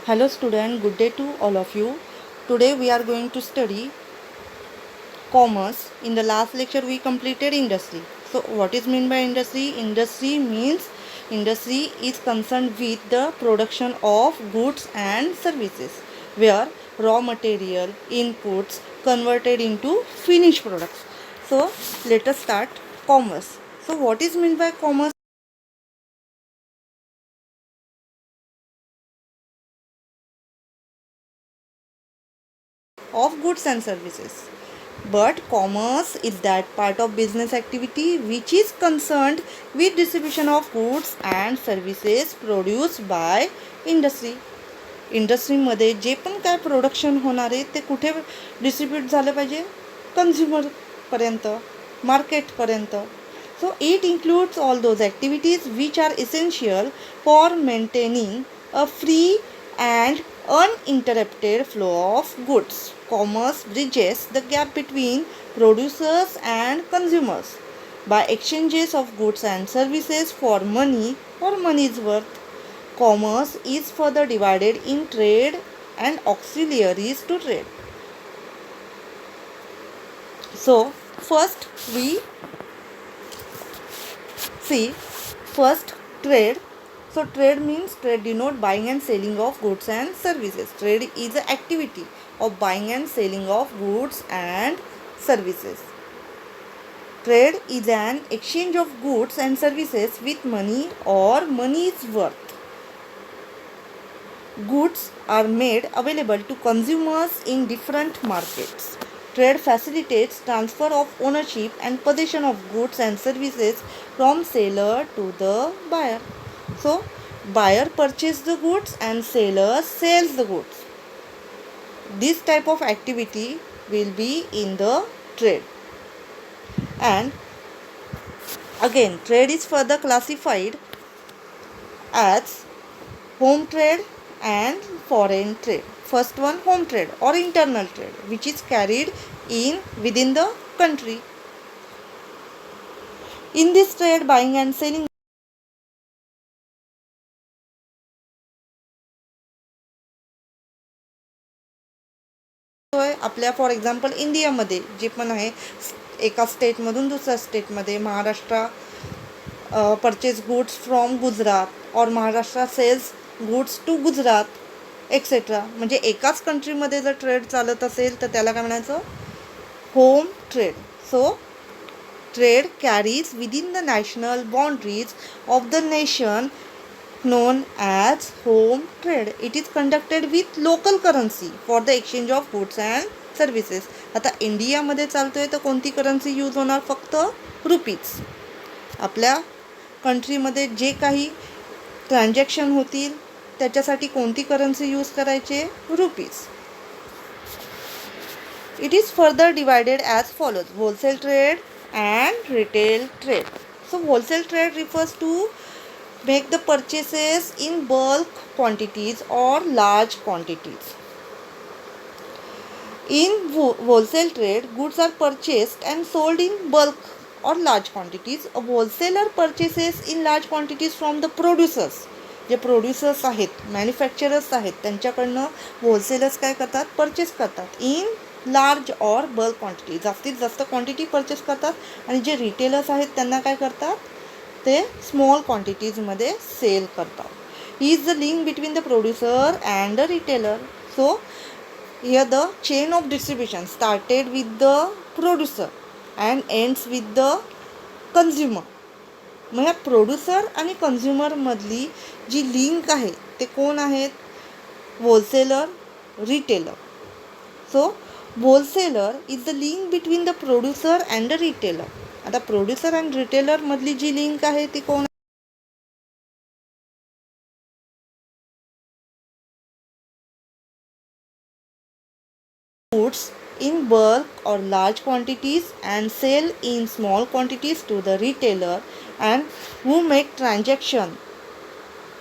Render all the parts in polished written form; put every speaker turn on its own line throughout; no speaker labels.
Hello student, good day to all of you. Today we are going to study commerce. In the last lecture we completed industry. So what is meant by industry? Industry means industry is concerned with the production of goods and services where raw material inputs converted into finished products. So let us start commerce. So what is meant by commerce? Of goods and services. But commerce is that part of business activity which is concerned with distribution of goods and services produced by industry. इंडस्ट्रीमध्ये जे पण काय production होणार आहे ते कुठे distribute झालं पाहिजे? कन्झ्युमरपर्यंत, मार्केटपर्यंत. So it includes all those activities which are essential for maintaining a free and uninterrupted flow of goods. Commerce bridges the gap between producers and consumers by exchanges of goods and services for money or money's worth. Commerce is further divided in trade and auxiliaries to trade. So, first we see first trade. So trade means trade denote buying and selling of goods and services. Trade is the activity of buying and selling of goods and services. Trade is an exchange of goods and services with money or money's worth. Goods are made available to consumers in different markets. Trade facilitates transfer of ownership and possession of goods and services from seller to the buyer. So, buyer purchases the goods and seller sells the goods. This type of activity will be in the trade. And again, trade is further classified as home trade and foreign trade. First one, home trade or internal trade, which is carried in within the country. In this trade, buying and selling आपल्या for example इंडियामध्ये जे पण आहे एका स्टेटमधून दुसऱ्या स्टेटमध्ये Maharashtra purchase goods from Gujarat और Maharashtra sales goods to Gujarat etcetera. म्हणजे एकाच कंट्रीमध्ये जर ट्रेड चालत असेल तर त्याला काय म्हणायचं? Home trade. So trade carries within the national boundaries of the nation known as home trade. It is conducted with local currency for the exchange of goods and services. आता इंडियामध्ये चालतोय तर कोणती करन्सी यूज होणार? फक्त rupees. आपल्या कंट्रीमध्ये जे काही transaction होतील त्याच्यासाठी कोणती करन्सी यूज करायचे? Rupees. It is further divided as follows: wholesale trade and retail trade. So wholesale trade refers to make the purchases in bulk quantities or large quantities. In wholesale trade, goods are purchased and sold in bulk or large quantities. A wholesaler purchases in large quantities from the producers. J producers आहेत, manufacturers आहेत, त्यांच्याकडनं wholesalers काय करतात? Purchase करतात in large or bulk quantity. जास्तीत जास्त quantity purchase करतात. आणि जे रिटेलर्स आहेत त्यांना काय करतात? ते स्मॉल क्वांटिटीजमध्ये सेल करतात. He is the link between the producer and the retailer. So here the chain of distribution started with the producer and ends with the consumer. मग ह्या प्रोड्युसर आणि कन्झ्युमरमधली जी लिंक आहे ते कोण आहेत? Wholesaler, retailer. So wholesaler is the link between the producer and the retailer. आता producer and रिटेलरमधली ji link आहे ती कोण? Goods in bulk or large quantities and sell in small quantities to the retailer and who make transaction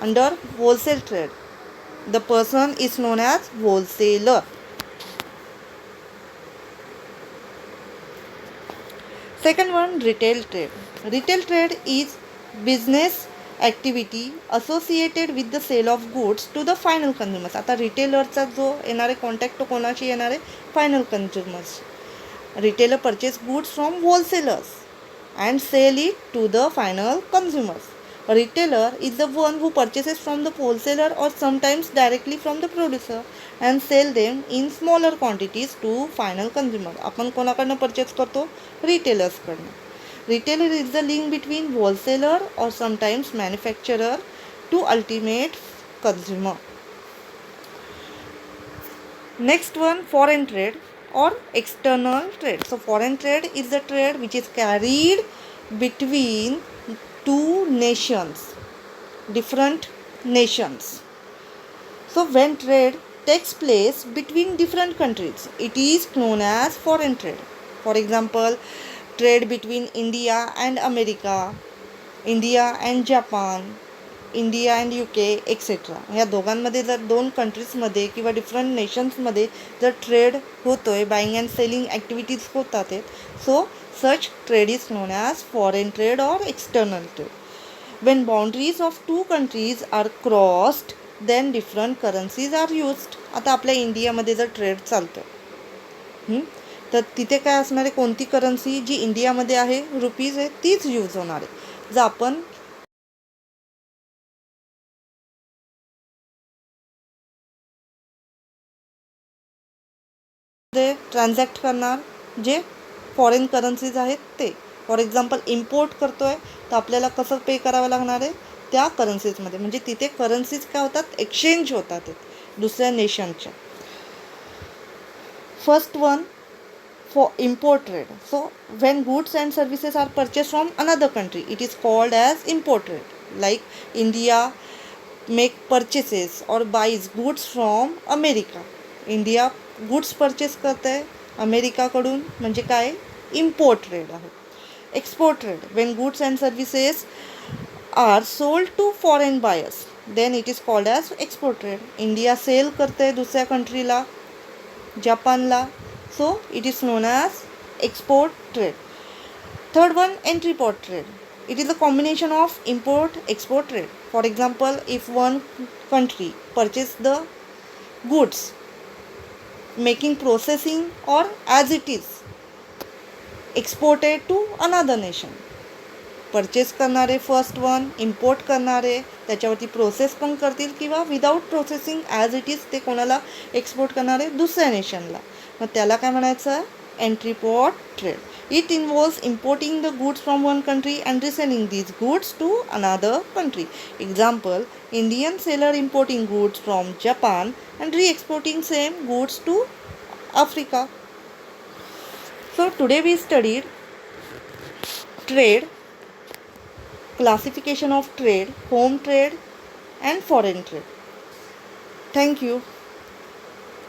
under wholesale trade. The person is known as wholesaler. Second one, retail trade. Retail trade is business activity associated with the sale of goods to the final consumers. आता रिटेलरचा जो येणारे contact तो कोणाशी येणार आहे? Final consumers. Retailer purchase goods from wholesalers and sell it to the final consumers. A retailer is the one who purchases from the wholesaler or sometimes directly from the producer and sell them in smaller quantities to final consumer. आपण कोणाकडनं purchase करतो? रिटेलर्सकडनं. Retailer is the link between wholesaler or sometimes manufacturer to ultimate consumer. Next one, foreign trade or external trade. So foreign trade is the trade which is carried between two nations, different nations. So when trade takes place between different countries, it is known as foreign trade. For example, trade between India and America, India and Japan, India and UK etcetera. या दोघांमध्ये जर दोन कंट्रीजमध्ये किंवा different नेशन्समध्ये जर trade होतो आहे, buying and selling activities होतात आहेत, so such trade is known as foreign trade or external trade. When boundaries of two countries are crossed then different currencies are used. आता आपल्या इंडियामध्ये जर ट्रेड चालतो आहे तर तिथे काय असणार आहे? कोणती करन्सी जी इंडियामध्ये आहे, रुपीज आहे, तीच यूज होणार आहे. जर आपण ट्रान्झॅक्ट करणार जे फॉरेन करन्सीज आहेत ते. फॉर एक्झाम्पल इम्पोर्ट करतो आहे तर आपल्याला कसं पे करावं लागणार आहे? त्या करन्सीजमध्ये. म्हणजे तिथे करन्सीज काय होतात? एक्सचेंज होतात दुसऱ्या नेशनच्या. First one, for import trade. So when goods and services are purchased from another country, it is called as import trade. Like India make purchases or buys goods from America. India goods purchase करते आहे अमेरिकाकडून, म्हणजे काय? Import trade आहे. Export trade, when goods and services are sold to foreign buyers, then it is called as export trade. India sell करते आहे दुसऱ्या कंट्रीला, जपानला, so it is known as export trade. Third one, entry port trade. It is a combination of import export trade. For example, if one country purchase the goods making processing or as it is exported to another nation. Purchase करणारे first one, import करणारे त्याच्यावरती process पण करतील किंवा without processing as it is ते कोणाला export करणारे? दुसऱ्या नेशनला. मग त्याला काय म्हणायचं? Entry port trade. It involves importing the goods from one country and reselling these goods to another country. Example, Indian seller importing goods from Japan and re-exporting same goods to Africa. So today we studied trade, classification of trade, home trade and foreign trade. Thank you.